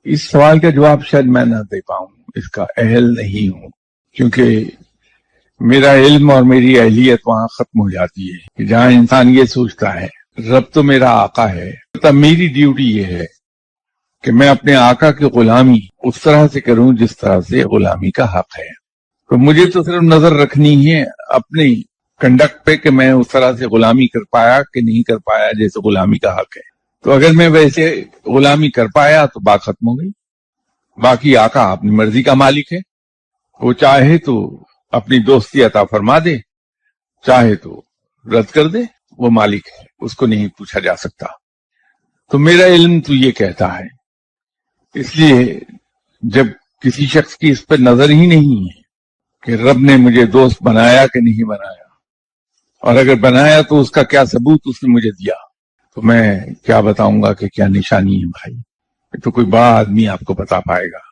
اس سوال کا جواب شاید میں نہ دے پاؤں، اس کا اہل نہیں ہوں، کیونکہ میرا علم اور میری اہلیت وہاں ختم ہو جاتی ہے کہ جہاں انسان یہ سوچتا ہے رب تو میرا آقا ہے، تب میری ڈیوٹی یہ ہے کہ میں اپنے آقا کی غلامی اس طرح سے کروں جس طرح سے غلامی کا حق ہے۔ تو مجھے تو صرف نظر رکھنی ہے اپنی کنڈکٹ پہ کہ میں اس طرح سے غلامی کر پایا کہ نہیں کر پایا جیسے غلامی کا حق ہے۔ تو اگر میں ویسے غلامی کر پایا تو بات ختم ہو گئی۔ باقی آقا اپنی مرضی کا مالک ہے، وہ چاہے تو اپنی دوستی عطا فرما دے، چاہے تو رد کر دے، وہ مالک ہے، اس کو نہیں پوچھا جا سکتا۔ تو میرا علم تو یہ کہتا ہے، اس لیے جب کسی شخص کی اس پہ نظر ہی نہیں ہے کہ رب نے مجھے دوست بنایا کہ نہیں بنایا، اور اگر بنایا تو اس کا کیا ثبوت اس نے مجھے دیا، تو میں کیا بتاؤں گا کہ کیا نشانی ہے بھائی، تو کوئی بڑا آدمی آپ کو بتا پائے گا۔